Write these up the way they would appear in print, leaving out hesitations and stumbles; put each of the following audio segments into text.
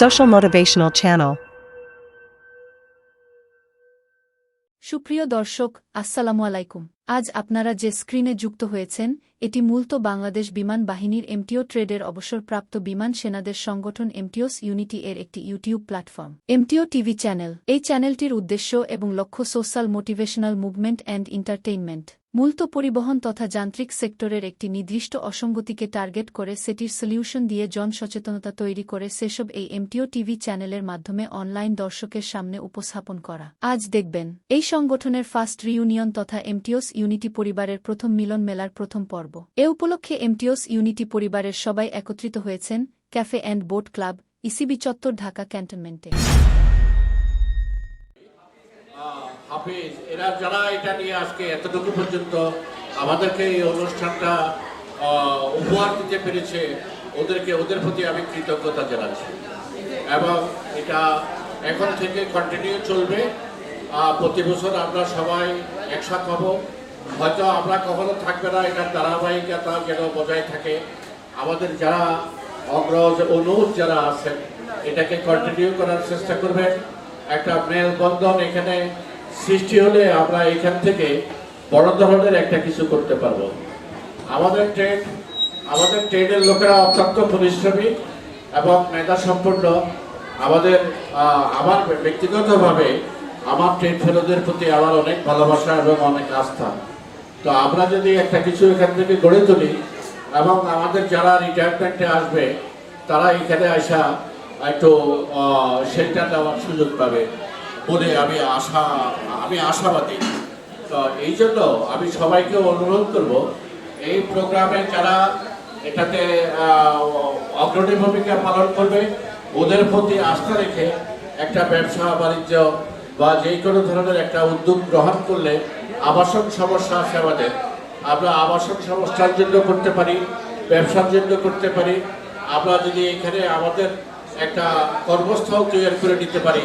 social motivational channel. সুপ্রিয় দর্শক, আসসালামু আলাইকুম। আজ আপনারা যে স্ক্রিনে যুক্ত হয়েছেন, এটি মূলত বাংলাদেশ বিমান বাহিনীর এমটিও ট্রেডের অবসরপ্রাপ্ত বিমান সেনাদের সংগঠন এমটিওস ইউনিটি এর একটি YouTube platform, MTO TV channel. এই চ্যানেলটির উদ্দেশ্য এবং লক্ষ্য social motivational movement and entertainment. মূলত পরিবহন তথা যান্ত্রিক সেক্টরের একটি নির্দিষ্ট অসঙ্গতিকে টার্গেট করে সেটির সলিউশন দিয়ে জনসচেতনতা তৈরি করে সেসব এই এমটিও টিভি চ্যানেলের মাধ্যমে অনলাইন দর্শকের সামনে উপস্থাপন করা। আজ দেখবেন এই সংগঠনের ফার্স্ট রিইউনিয়ন তথা এমটিওস ইউনিটি পরিবারের প্রথম মিলন মেলার প্রথম পর্ব। এ উপলক্ষে এমটিওস ইউনিটি পরিবারের সবাই একত্রিত হয়েছেন cafe and boat club, ECB চত্বর, ঢাকা ক্যান্টনমেন্টে। হাফিজ এরা যারা এটা নিয়ে আজকে এতটুকু পর্যন্ত আমাদেরকে এই অনুষ্ঠানটা উপহার দিতে পেরেছে, ওদের প্রতি আমি কৃতজ্ঞতা জানাচ্ছি এবং এটা এখন থেকে কন্টিনিউ চলবে। প্রতি বছর আমরা সবাই একসাথে হব, হয়তো আমরা কখনো থাকবে না, এটার ধারাবাহিকতা যেন বজায় থাকে। আমাদের যারা অগ্রজ অনুজ যারা আছেন এটাকে কন্টিনিউ করার চেষ্টা করবেন। একটা মেলবন্ধন এখানে সৃষ্টি হলে আমরা এখান থেকে বড় ধরনের একটা কিছু করতে পারবো। আমাদের ট্রেডের লোকেরা অত্যন্ত পরিশ্রমী এবং মেধা সম্পন্ন। আমার ব্যক্তিগতভাবে আমার ট্রেড ফেলোদের প্রতি আমার অনেক ভালোবাসা এবং অনেক আস্থা। তো আমরা যদি একটা কিছু এখান থেকে গড়ে তুলি এবং আমাদের যারা রিটায়ারমেন্টে আসবে তারা এখানে আসা একটু শেল্টার দেওয়ার সুযোগ পাবে বলে আমি আশাবাদী। তো এই জন্য আমি সবাইকে অনুরোধ করব, এই প্রোগ্রামে যারা এটাতে অগ্রণী ভূমিকা পালন করবে ওদের প্রতি আস্থা রেখে একটা ব্যবসা বাণিজ্য বা যে কোনো ধরনের একটা উদ্যোগ গ্রহণ করলে আবাসন সমস্যা আছে আমাদের, আমরা আবাসন সমস্যার জন্য করতে পারি, ব্যবসার জন্য করতে পারি। আমরা যদি এখানে আমাদের একটা কর্মস্থল তৈরি করে নিতে পারি,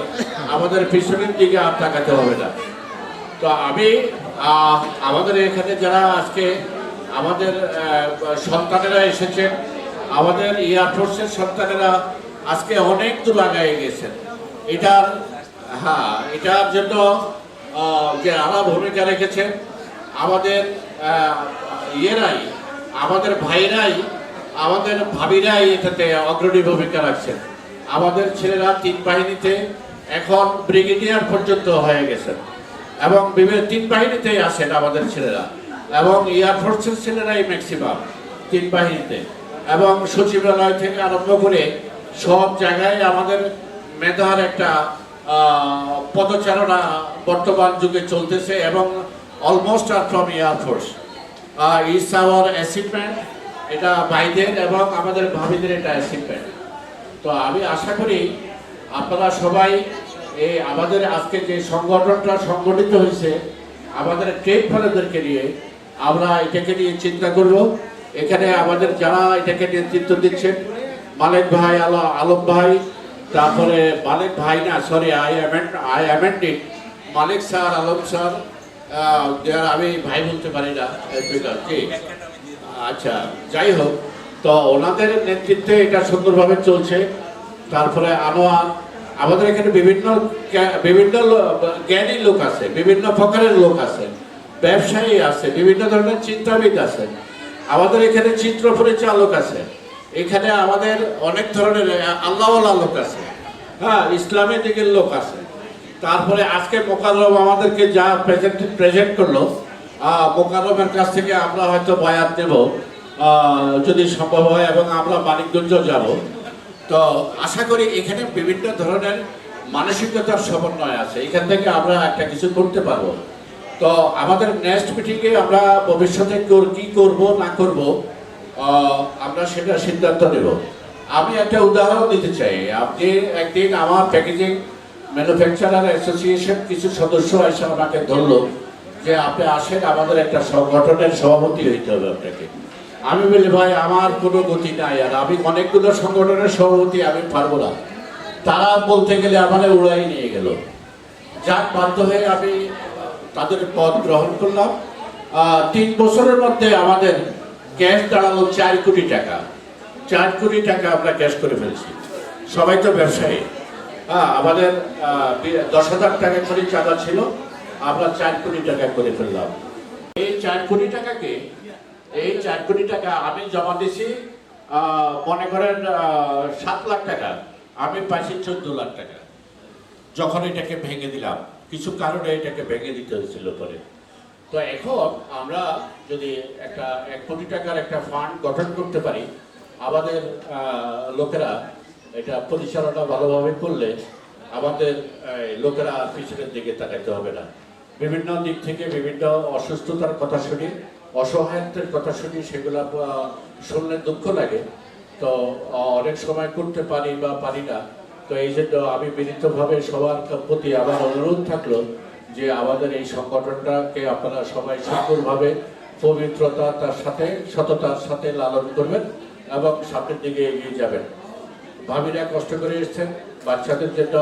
আমাদের পিছনের দিকে আর তাকাতে হবে না। তো আমি আমাদের এখানে যারা আজকে আমাদের সন্তানেরা এসেছেন, আমাদের এয়ারফোর্সের সন্তানেরা আজকে অনেক দূর আগায় গেছেন। এটার জন্য যে আলা ভূমিকা রেখেছেন আমাদের আমাদের ভাইরাই, আমাদের ভাবিরাই এটাতে অগ্রণী ভূমিকা রাখছেন। আমাদের ছেলেরা 3 বাহিনীতে এখন ব্রিগেডিয়ার পর্যন্ত হয়ে গেছেন এবং বিভিন্ন 3 বাহিনীতেই আসেন আমাদের ছেলেরা, এবং এয়ারফোর্সের ছেলেরাই ম্যাক্সিমাম 3 বাহিনীতে, এবং সচিবালয় থেকে আরম্ভ করে সব জায়গায় আমাদের মেধার একটা পদচারণা বর্তমান যুগে চলতেছে এবং almost are from air force it's hour achievement. এটা ভাইদের এবং আমাদের ভাবিদের এটা অ্যাচিভমেন্ট। তো আমি আশা করি আপনারা সবাই আমাদের আজকে যে সংগঠনটা সংগঠিত হয়েছে আমাদের ট্রেড ফেলোদেরকে নিয়ে, আমরা এটাকে নিয়ে চিন্তা করব। এখানে আমাদের যারা এটাকে নেতৃত্ব দিচ্ছেন, মালিক ভাই, আলম ভাই, তারপরে মালিক ভাই না, sorry I amended, Malik sir, Alam sir, আমি ভাই বলতে পারি না, আচ্ছা যাই হোক। তো ওনাদের নেতৃত্বে এটা সুন্দরভাবে চলছে। তারপরে আনোয়ার, আমাদের এখানে বিভিন্ন জ্ঞানী লোক আছে, বিভিন্ন প্রকারের লোক আছে, ব্যবসায়ী আছে, বিভিন্ন ধরনের চিন্তাবিদ আছে, আমাদের এখানে চিত্র পরিচালক আছে, এখানে আমাদের অনেক ধরনের আল্লাহওয়ালা লোক আছে, ইসলামের দিকের লোক আছে। তারপরে আজকে মোকাররম আমাদেরকে যা প্রেজেন্ট করলো, মোকাররমের কাছ থেকে আমরা হয়তো বয়াত নেব যদি সম্ভব হয়, এবং আমরা মানিকগঞ্জ যাব। তো আশা করি এখানে বিভিন্ন ধরনের মানসিকতার সমন্বয় আছে, এখান থেকে আমরা একটা কিছু করতে পারবো। তো আমাদের নেক্সট মিটিংয়ে আমরা ভবিষ্যতে কি করব না করব আমরা সেটা সিদ্ধান্ত নেব। আমি একটা উদাহরণ দিতে চাই। আপনি একদিন আমার প্যাকেজিং ম্যানুফ্যাকচারার অ্যাসোসিয়েশন কিছু সদস্য এসে আমাকে ধরলো যে আপনি আসেন, আমাদের একটা সংগঠনের সভাপতি হইতে হবে আপনাকে। আমি বলি ভাই আমার কোনো গতি নাই, আর আমি অনেকগুলো সংগঠনের সভাপতি আমি পারবো না। তারা বলতে গেলে আমাদের উড়াই নিয়ে গেল। যার বাধ্য হয়ে আমি তাদের পদ গ্রহণ করলাম। 3 বছরের মধ্যে আমাদের ক্যাশ দাঁড়ালো 4 কোটি টাকা। 4 কোটি টাকা আমরা ক্যাশ করে ফেলছি। সবাই তো ব্যবসায়ী। হ্যাঁ, আমাদের 10,000 টাকা করে চাঁদা ছিল, আমরা 4 কোটি টাকা করে ফেললাম। এই 4 কোটি টাকাকে, এই 4 কোটি টাকা আমি জমা দিছি, মনে করেন 7 লাখ টাকা, আমি পাইছি 14 লাখ টাকা। যখন এটাকে ভেঙে দিলাম, কিছু কারণে এটাকে ভেঙে দিতে হয়েছিল পরে। তো এখন আমরা যদি একটা 1 কোটি টাকার একটা ফান্ড গঠন করতে পারি, আমাদের লোকেরা এটা পরিচালনা ভালোভাবে করলে আমাদের লোকেরা আর পিছনের দিকে তাকাইতে হবে না। বিভিন্ন দিক থেকে বিভিন্ন অসুস্থতার কথা শুনি, অসহায়ত্বের কথা শুনি, সেগুলো শুনলে দুঃখ লাগে। তো অনেক সময় করতে পারি বা পারি না। তো এই জন্য আমি বিনীতভাবে সবার প্রতি আমার অনুরোধ থাকলো যে আমাদের এই সংগঠনটাকে আপনারা সবাই সুন্দরভাবে পবিত্রতা তার সাথে সততার সাথে লালন করবেন এবং সামনের দিকে এগিয়ে যাবেন। ভাবিরা কষ্ট করে এসেছেন, বাচ্চাদের জন্য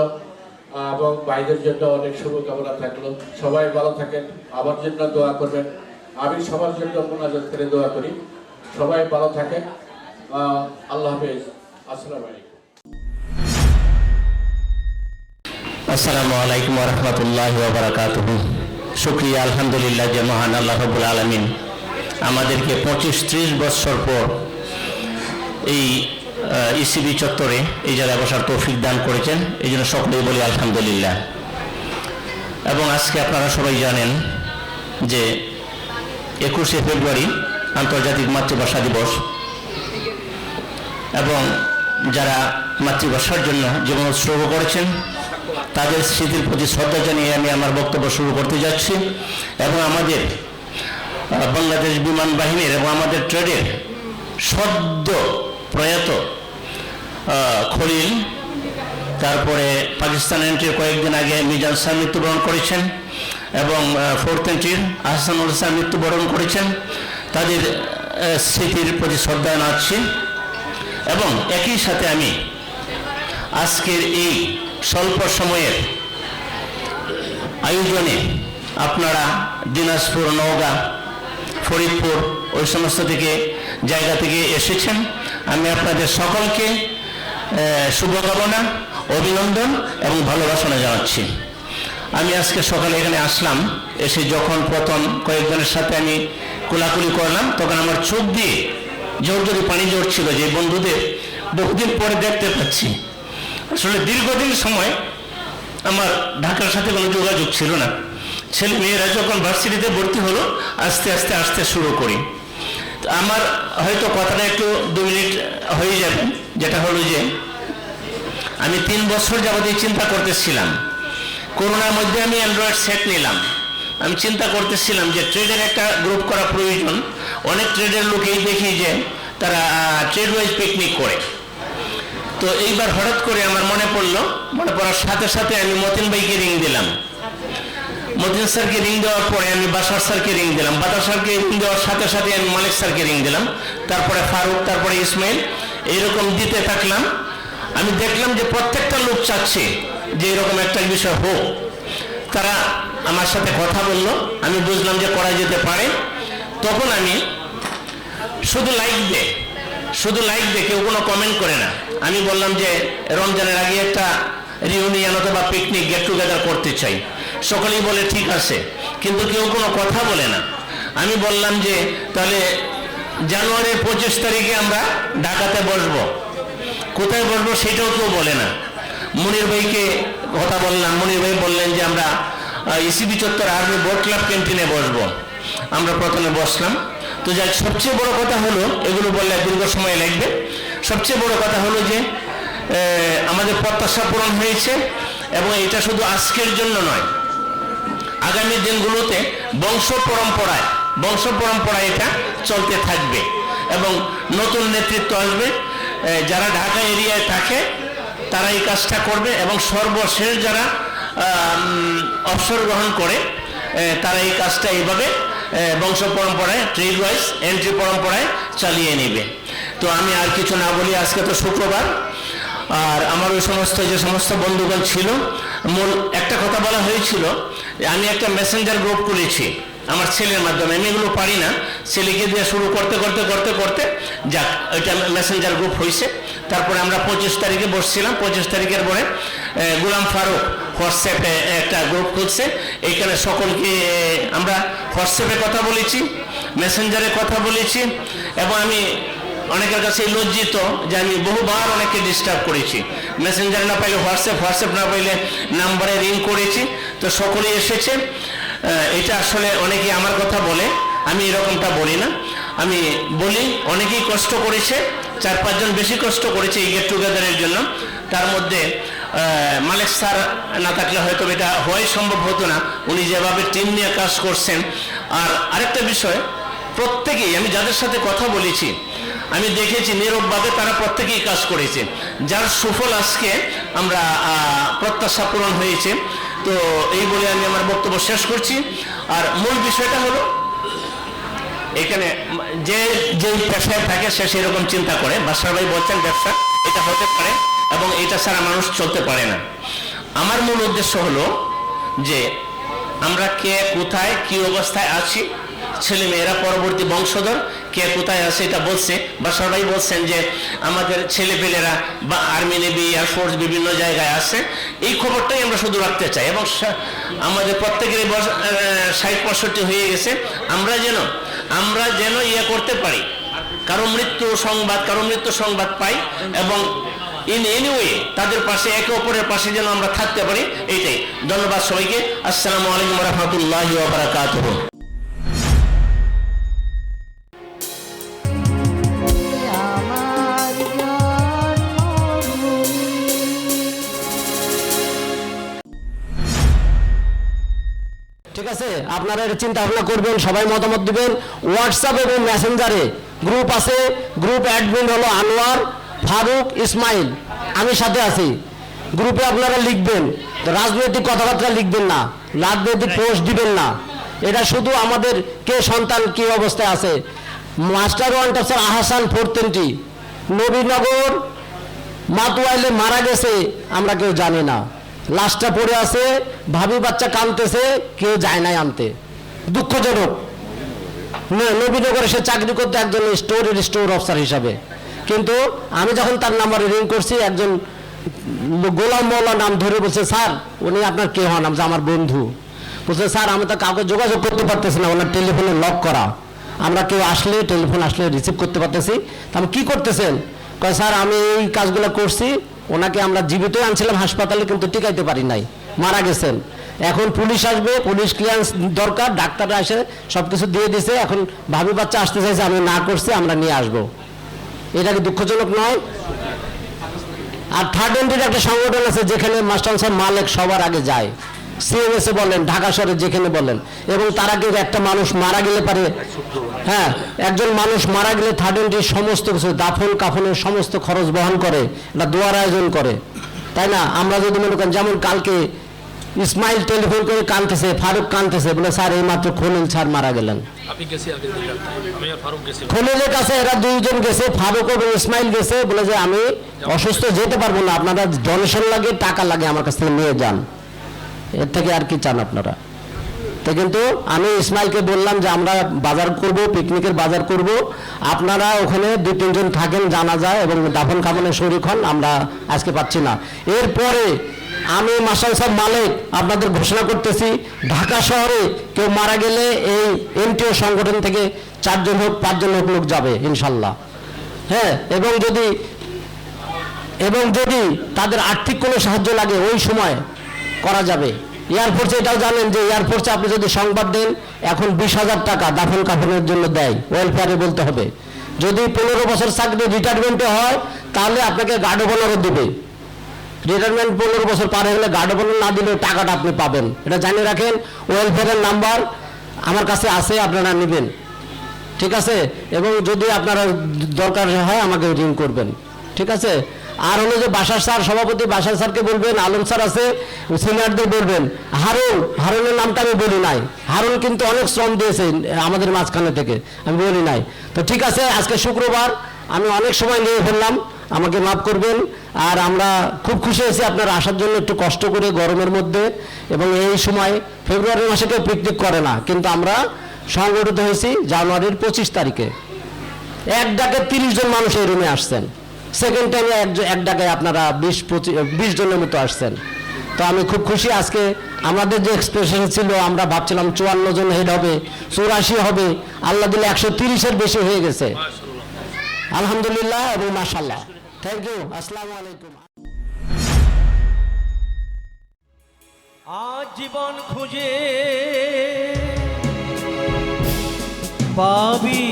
এবং ভাইদের জন্য অনেক শুভকামনা থাকলো। সবাই ভালো থাকেন, আমার জন্য দোয়া করবেন। আমি সবার জন্য মোনাজাত করে দোয়া করি। সবাই ভালো থাকেন। আল্লাহ হাফেজ। আসসালামু আলাইকুম। আসসালামু আলাইকুম ওয়া রাহমাতুল্লাহি ওয়া বারাকাতুহু। শুকরিয়া আলহামদুলিল্লাহ যে মহান আল্লাহ রাব্বুল আলামিন আমাদেরকে 25-30 বছর পর এই ইসিবি চত্বরে এই জায়গায় বসার তৌফিক দান করেছেন, এই জন্য সকলেই বলি আলহামদুলিল্লাহ। এবং আজকে আপনারা সবাই জানেন যে 21শে ফেব্রুয়ারি আন্তর্জাতিক মাতৃভাষা দিবস, এবং যারা মাতৃভাষার জন্য জীবন উৎসর্গ করেছেন তাদের স্মৃতির প্রতি শ্রদ্ধা জানিয়ে আমি আমার বক্তব্য শুরু করতে যাচ্ছি। এবং আমাদের বাংলাদেশ বিমান বাহিনীর এবং আমাদের ট্রেডের সদ্য প্রয়াত খলিল, তারপরে পাকিস্তান এন্ট্রির কয়েকদিন আগে মিজান শাহ মৃত্যুবরণ করেছেন, এবং 4th এন্ট্রির আহসানুল শাহ মৃত্যুবরণ করেছেন। তাদের স্মৃতির প্রতি শ্রদ্ধা জানাচ্ছি। এবং একই সাথে আমি আজকের এই স্বল্প সময়ের আয়োজনে আপনারা দিনাজপুর, নওগাঁ, ফরিদপুর ওই সমস্ত জায়গা থেকে এসেছেন, আমি আপনাদের সকলকে শুভকামনা, অভিনন্দন এবং ভালোবাসা জানাচ্ছি। আমি আজকে সকালে এখানে আসলাম, এসে যখন প্রথম কয়েকজনের সাথে আমি কোলাকুলি করলাম, তখন আমার চোখ দিয়ে জোর পানি ঝরছিল যে বন্ধুদের বহুদিন পরে দেখতে পাচ্ছি। আসলে দীর্ঘদিন সময় আমার ঢাকার সাথে কোনো যোগাযোগ ছিল না। ছেলে মেয়েরা যখন ভার্সিটিতে ভর্তি হলো, আস্তে আস্তে আসতে শুরু করি। আমার হয়তো কথাটা একটু 2 মিনিট হয়ে যাবে, যেটা হলো যে আমি 3 বছর যাবত চিন্তা করতেছিলাম, করোনার মধ্যে আমি অ্যান্ড্রয়েড সেট নিলাম। আমি চিন্তা করতেছিলাম যে ট্রেডের একটা গ্রুপ করা প্রয়োজন। অনেক ট্রেডের লোকেই দেখি যে তারা ট্রেড ওয়াইজ পিকনিক করে। তো এইবার হঠাৎ করে আমার মনে পড়ার সাথে সাথে আমি মতিন ভাইকে রিং দিলাম। মতিন স্যারকে রিং দেওয়ার পরে আমি বাসার স্যারকে রিং দিলাম। বাতার স্যারকে রিং দেওয়ার সাথে সাথে আমি মালিক স্যারকে রিং দিলাম, তারপরে ফারুক, তারপরে ইসমাইল, এইরকম দিতে থাকলাম। আমি দেখলাম যে প্রত্যেকটা লোক চাচ্ছে যে এরকম একটা বিষয় হোক। তারা আমার সাথে কথা বললো, আমি বুঝলাম যে করা যেতে পারে। তখন আমি শুধু লাইক দে, কেউ কোনো কমেন্ট করে না। আমি বললাম যে রমজানের আগে একটা রিউনিয়ন অথবা পিকনিক গেট টুগেদার করতে চাই। সকলেই বলে ঠিক আছে, কিন্তু কেউ কোনো কথা বলে না। আমি বললাম যে তাহলে জানুয়ারির 25 তারিখে আমরা ঢাকাতে বসবো। কোথায় বসবো সেটাও কেউ বলে না। মনির ভাইকে কথা বললাম, মনির ভাই বললেন যে আমরা ইসিবি চত্বর আর্মি বোট ক্লাব ক্যান্টিনে বসবো। আমরা প্রথমে বসলাম। তো যাই, সবচেয়ে বড় কথা হলো, এগুলো বললে দীর্ঘ সময় লাগবে, সবচেয়ে বড় কথা হলো যে আমাদের প্রত্যাশা পূরণ হয়েছে। এবং এটা শুধু আজকের জন্য নয়, আগামী দিনগুলোতে বংশ পরম্পরায় এটা চলতে থাকবে এবং নতুন নেতৃত্ব আসবে। যারা ঢাকা এরিয়ায় থাকে তারা এই কাজটা করবে, এবং সর্বশেষ যারা অবসর গ্রহণ করে তারা এই কাজটা এইভাবে বংশ পরম্পরায়, ট্রেড ওয়াইজ এন্ট্রি পরম্পরায় চালিয়ে নেবে। তো আমি আর কিছু না বলি, আজকে তো শুক্রবার, আর আমার ওই যে সমস্ত বন্ধুগণ ছিল, মূল একটা কথা বলা হয়েছিল, আমি একটা মেসেঞ্জার গ্রুপ খুলেছি আমার ছেলের মাধ্যমে, আমি এগুলো পারি না, ছেলেকে দিয়ে শুরু করতে করতে করতে করতে যাক ওইটা মেসেঞ্জার গ্রুপ হয়েছে। তারপরে আমরা 25 তারিখে বসছিলাম, 25 তারিখের পরে গোলাম ফারুক হোয়াটসঅ্যাপে একটা গ্রুপ খুলছে, এইখানে সকলকে আমরা হোয়াটসঅ্যাপে কথা বলেছি, মেসেঞ্জারে কথা বলেছি, এবং আমি অনেকের কাছে লজ্জিত যে আমি বহুবার অনেককে ডিস্টার্ব করেছি, মেসেঞ্জার না পাইলে হোয়াটসঅ্যাপ না পাইলে নাম্বারে রিং করেছি, তো সকলেই এসেছে। এটা আসলে অনেকে আমার কথা বলে, আমি এরকমটা বলি না, আমি বলি অনেকেই কষ্ট করেছে, 4-5 জন বেশি কষ্ট করেছে এই গেট টুগেদারের জন্য। তার মধ্যে মালিক স্যার না থাকলে হয়তো এটা হওয়াই সম্ভব হতো না, উনি যেভাবে টিম নিয়ে কাজ করছেন। আর আরেকটা বিষয়, প্রত্যেকেই আমি যাদের সাথে কথা বলেছি আমি দেখেছি নীরবভাবে তারা প্রত্যেকেই কাজ করেছে, যার সুফল আজকে আমরা প্রত্যাশা পূরণ হয়েছে। তো এই বলে আমি আমার বক্তব্য শেষ করছি। আর মূল বিষয়টা হলো এখানে যে যেই পেশায় থাকে সে সেরকম চিন্তা করে। বাসার ভাই বলছেন ব্যবসা এটা হতে পারে এবং এটা ছাড়া মানুষ চলতে পারে না। আমার মূল উদ্দেশ্য হলো যে আমরা কে কোথায় কি অবস্থায় আছি, ছেলে মেয়েরা পরবর্তী বংশধর কে কোথায় আছে এটা বলছে। বাসার ভাই বলছেন যে আমাদের ছেলেপেলেরা বা আর্মি, নেভি, এয়ারফোর্স বিভিন্ন জায়গায় আছে, এই খবরটাই আমরা শুধু রাখতে চাই। এবং আমাদের প্রত্যেকেরই 60-65 হয়ে গেছে, আমরা যেন ইয়ে করতে পারি, কারো মৃত্যু সংবাদ পাই এবং ইন এনিওয়ে তাদের পাশে একে অপরের পাশে যেন আমরা থাকতে পারি, এইটাই। ধন্যবাদ সবাইকে। আসসালামু আলাইকুম ওয়া রাহমাতুল্লাহি ওয়া বারাকাতুহু। ঠিক আছে, আপনারা এটা চিন্তা ভাবনা করবেন, সবাই মতামত দিবেন। হোয়াটসঅ্যাপ এবং মেসেঞ্জারে গ্রুপ আছে, গ্রুপ অ্যাডমিন হলো আনোয়ার, ফারুক, ইসমাইল, আমি সাথে আছি। গ্রুপে আপনারা লিখবেন, রাজনৈতিক কথাবার্তা লিখবেন না, রাজনৈতিক পোস্ট দিবেন না। এটা শুধু আমাদের কে সন্তান কি অবস্থায় আছে। মাস্টার ওয়ান টপসার আহসান 420 নবীনগর মাতুয়াইলে মারা গেছে, আমরা কেউ জানি না, লাশটা পড়ে আছে, ভাবি বাচ্চা কাঁদতেছে, কেউ যায় নাই আনতে, দুঃখজনক। নবীনগরে সে চাকরি করতে একজন স্টোর অফিসার হিসাবে, কিন্তু আমি যখন তার নাম্বারে রিং করছি, একজন গোলাম মোল্লা নাম ধরে বলছে, স্যার উনি আপনার কে হন? আমি আমার বন্ধু। বলছে, স্যার আমি তো কাউকে যোগাযোগ করতে পারতেছি না, ওনার টেলিফোনে লক করা, আমরা কেউ আসলে টেলিফোন আসলে রিসিভ করতে পারতেছি। তা আমি কি করতেছেন? কয়, স্যার আমি এই কাজগুলো করছি, ওনাকে আমরা জীবিত আনছিলাম হাসপাতালে, কিন্তু টিকাইতে পারি নাই, মারা গেছেন। এখন পুলিশ আসবে, পুলিশ ক্লিয়ারেন্স দরকার, ডাক্তাররা এসে সবকিছু দিয়ে দিছে, এখন ভাবি বাচ্চা আসতে চাইছে, আমি না করছি, আমরা নিয়ে আসবো। এটা কি দুঃখজনক নয়? আর থার্ড এন্ট্রির একটা সংগঠন আছে যেখানে মাস্টার সাহেব মালিক সবার আগে যায়, সিএমএসে বলেন, ঢাকা শহরে যেখানে বলেন, এবং তারা কেউ একটা মানুষ মারা গেলে পারে, হ্যাঁ, একজন মানুষ মারা গেলে থার্ড এন্ট্রির সমস্ত কিছু দাফন কাফনের সমস্ত খরচ বহন করে, একটা দোয়ার আয়োজন করে, তাই না? আমরা যদি মনে করেন, যেমন কালকে ইসমাইল টেলিফোন করে কাঁদতেছে, ফারুক কাঁদতেছে, বলে স্যার এই মাত্র খলিল স্যার মারা গেলেন। খলিলের কাছে এরা দুইজন গেছে, ফারুক এবং ইসমাইল গেছে, বলে যে আমি অসুস্থ, যেতে পারবো না, আপনারা ডোনেশন লাগে, টাকা লাগে, আমার কাছ থেকে নিয়ে যান, এর থেকে আর কি চান আপনারা? তো কিন্তু আমি ইসমাইলকে বললাম যে আমরা বাজার করব, পিকনিকের বাজার করব, আপনারা ওখানে 2-3 জন থাকেন, জানা যায় এবং দাফন কাফনের শরীক হন, আমরা আজকে পাচ্ছি না। এরপরে আমি মাস্টার সাহেব মালিক আপনাদের ঘোষণা করতেছি, ঢাকা শহরে কেউ মারা গেলে এই এমটিও সংগঠন থেকে 4 জন হোক 5 জন হোক লোক যাবে ইনশাল্লাহ, হ্যাঁ। এবং যদি তাদের আর্থিক কোনো সাহায্য লাগে ওই সময় করা যাবে। এয়ারফোর্সে এটাও জানেন যে এয়ারফোর্সে আপনি যদি সংবাদ দেন, এখন 20,000 টাকা দাফন কাফনের জন্য দেয়, ওয়েলফেয়ারে বলতে হবে। যদি 15 বছর চাকরি রিটায়ারমেন্টে হয়, তাহলে আপনাকে গার্ড অফ অনারও দেবে। রিটায়ারমেন্ট 15 বছর পার হয়ে গেলে গার্ড অফ অনার না দিলেও টাকাটা আপনি পাবেন, এটা জানিয়ে রাখেন। ওয়েলফেয়ারের নাম্বার আমার কাছে আছে, আপনারা নেবেন, ঠিক আছে? এবং যদি আপনারা দরকার হয় আমাকে রিং করবেন, ঠিক আছে? আর হলো যে বাসার স্যার সভাপতি, বাসার স্যারকে বলবেন, আলম স্যার আছে, সিনিয়রদের বলবেন। হারুনের নামটা আমি বলি নাই, হারুন কিন্তু অনেক শ্রম দিয়েছে আমাদের মাঝখানে থেকে, আমি বলি নাই। তো ঠিক আছে, আজকে শুক্রবার, আমি অনেক সময় নিয়ে ফেললাম, আমাকে মাফ করবেন। আর আমরা খুব খুশি হয়েছি আপনারা আসার জন্য, একটু কষ্ট করে গরমের মধ্যে, এবং এই সময় ফেব্রুয়ারি মাসে কেউ পিকনিক করে না, কিন্তু আমরা সংগঠিত হয়েছি জানুয়ারির 25 তারিখে। এক ডাকে 30 জন মানুষ এই রুমে আসছেন। সেকেন্ড টাইমে এক ডাকে আপনারা 20 জনের মতো আসছেন। তো আমি খুব খুশি। আজকে আমাদের যে এক্সপ্রেশন ছিল, আমরা ভাবছিলাম 54 জন হেড হবে, 84 হবে, আল্লাহ দিলে 130-এর বেশি হয়ে গেছে, আলহামদুলিল্লাহ এবং মাশাআল্লাহ। থ্যাংক ইউ, আসসালামু আলাইকুম। আজীবন খুঁজে পাবি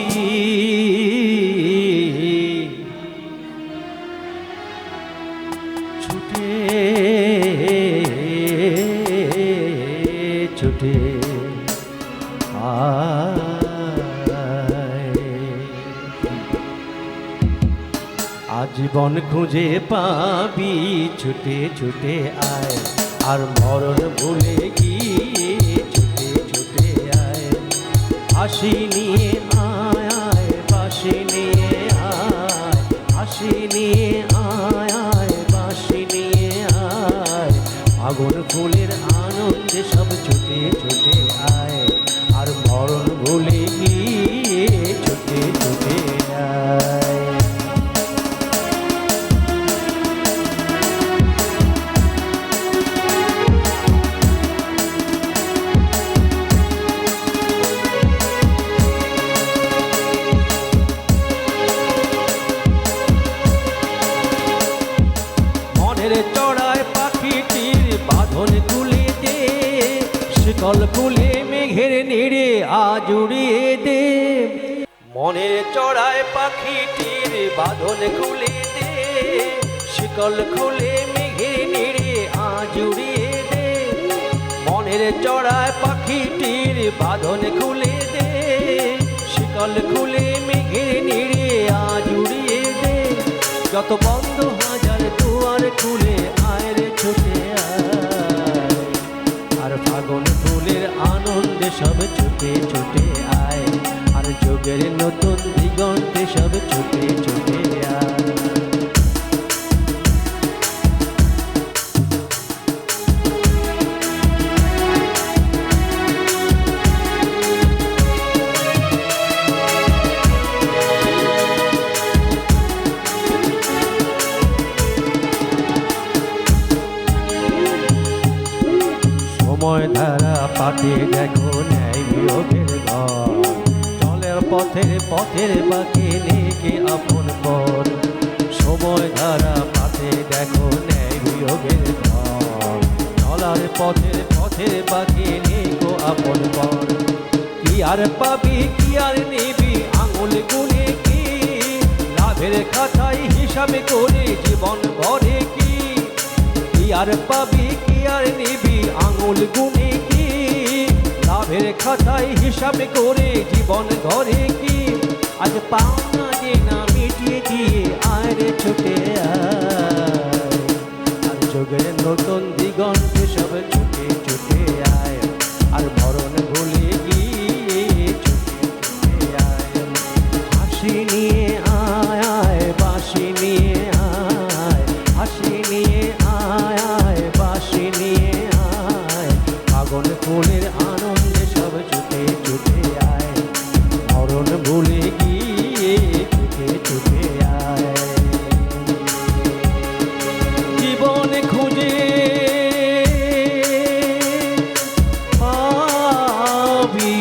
ছুটে ছুটে আয়, আজীবন খুঁজে পাবি ছুটে ছুটে আয়, আর মরণ ভুলে গিয়ে ছুটে ছুটে আয়, হাসি নিয়ে আয় আয়, বাঁশি নিয়ে আয়, হাসি নিয়ে আয় আয়, বাঁশি নিয়ে আয়, আগুন ফুলের আনন্দে সব ছুটে ছুটে আয়, আর মরণ ভুলে গিয়ে ছুটে ছুটে আয়। চড়ায় পাখিটির বাঁধন খুলে দে, শিকল খুলে মেঘের নেড়ে আজ উড়িয়ে দে। মনের চড়ায় পাখিটির বাঁধন খুলে দে, শিকল খুলে মেঘের নেড়ে আজ উড়িয়ে দে। মনের চড়ায় পাখিটির বাঁধন খুলে দে, শিকল খুলে মেঘের নেড়ে আজ উড়িয়ে দে। যত বন্ধ হাজার দুয়ার খুলে আয় রে ছুটে আয়, আর ফাগুন ফুলের আনন্দে সব ছুটে ছুটে আয়, আর যোগের নতুন দিগন্তে সব ছুটে ছুটে আয়। সময় ধারা পাতে দেখো ন্যায় বিয়োগের ঘর, চলের পথের পথের বাকি নেকে আপন পর। সময় ধারা পাতে দেখো ন্যায় বিয়োগের ঘর, চলার পথের পথের বাকি নেকো আপন পর। কি আর পাবি কি আর নিবি আঙুল গুনে কি, লাভের খাতায় হিসাবে করে জীবন ভরে কি। কি আর পাবি কি আর নিবি আঙুল গুনে কি, লাভের খাতায় হিসাবে করে জীবন ধরে কি। আজ পাওনা যে না মিটিয়ে দিয়ে আয় রে ছুটে আয়, আর যোগের নতুন দিগন্তে সব ছুটে ছুটে আয়, আর মরণ ভুলে গিয়ে ছুটে ছুটে আয়। হাসি নিয়ে আয় আয়, বাঁশি নিয়ে আয়, হাসি নিয়ে আয় আয়, বাঁশি নিয়ে আয়, ফাগুন ফুলের আনন্দে সব ছুটে ছুটে আয়, মরণ ভুলে গিয়ে ছুটে ছুটে আয়। জীবন খুঁজে পাবি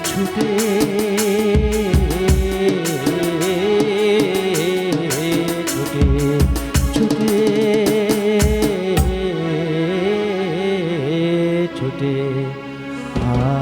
ছুটে ছুটে ছুটে ছুটে আয়।